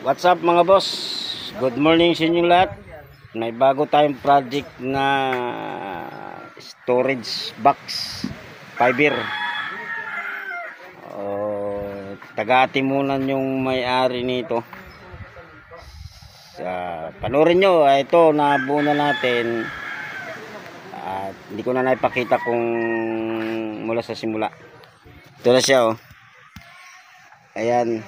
What's up mga boss? Good morning sa inyong lahat. May bago tayong project na storage box fiber. Taga-atimunan yung may-ari nito. Panoorin nyo, ito nabuo na natin. At hindi ko na naipakita kung mula sa simula. Ito na siya oh. Ayan.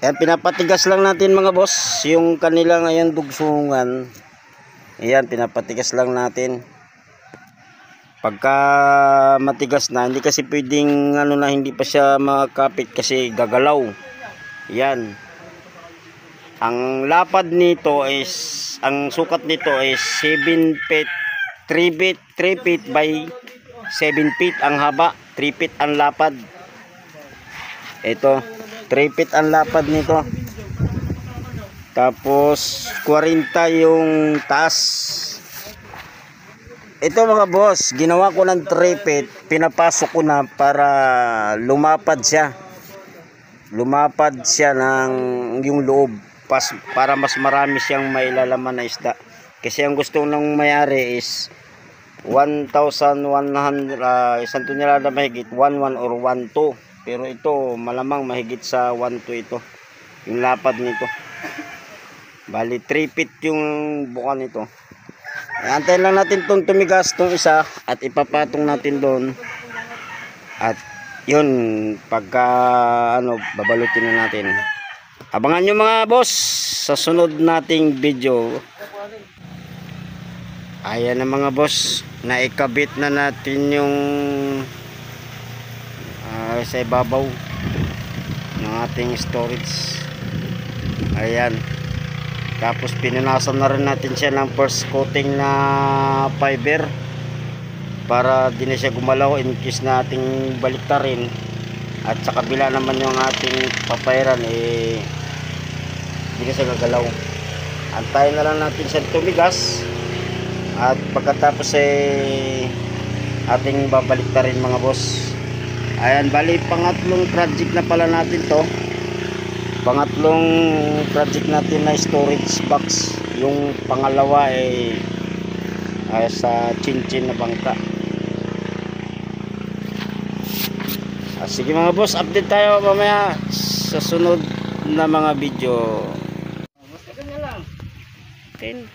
Ayan, pinapatigas lang natin mga boss yung kanilang ayan dugsungan. Ayan, pinapatigas lang natin. Pagka matigas na, hindi kasi pwedeng ano na hindi pa siya makapit kasi gagalaw. Ayan. Ang lapad nito is, ang sukat nito is 7 feet, 3 feet by 7 feet ang haba, 3 feet ang lapad. Ito, 3 feet ang lapad nito. Tapos 40 yung taas. Ito mga boss, ginawa ko ng 3 feet, pinapasok ko na para lumapad siya. Lumapad siya ng yung loob para mas marami siyang mailalaman na isda. Kasi ang gusto ng mayari is 1,100 isang tonelada mahigit 1,1 or 1,2. Pero ito malamang mahigit sa 1,2 ito. Yung lapad nito. Bali 3 feet yung buka nito. Antayin lang natin itong tumigas itong isa at ipapatong natin doon. At yun, pagka ano, babalutin na natin. Abangan nyo mga boss sa sunod nating video. Ayan na mga boss, naikabit na natin yung sa ibabaw ng ating storage. Ayan. Tapos pinunasan na rin natin siya ng first coating na fiber para di na siya gumalaw in case na ating baliktarin. At sa kabila naman yung ating papairan di na siya gagalaw. Antayin na lang natin siya tumigas at pagkatapos ating babaliktarin mga boss. Ayan, bali pangatlong project na pala natin to. Pangatlong project natin na storage box. Yung pangalawa ay sa Chinchin na bangka. Sige mga boss, update tayo mamaya sa sunod na mga video. Basta na lang. 10.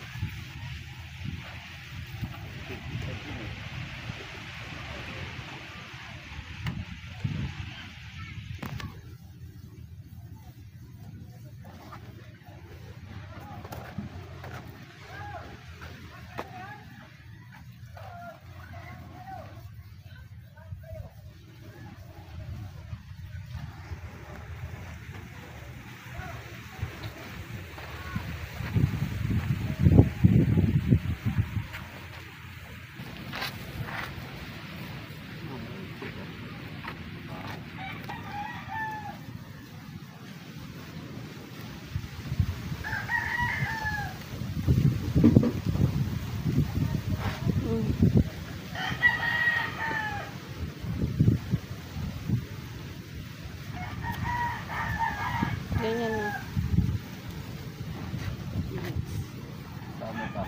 Ganyan na. Tama pa.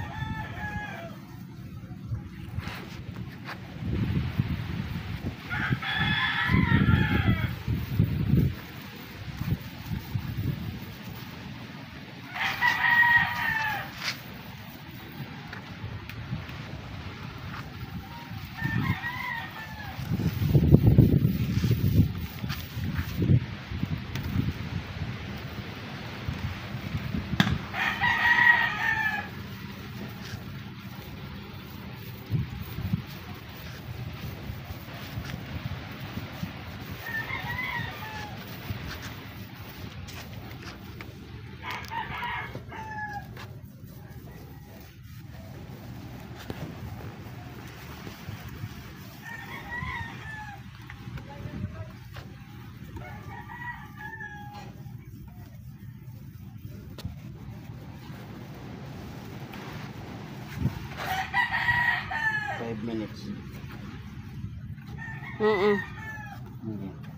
Minutes. Mm-mm. Okay.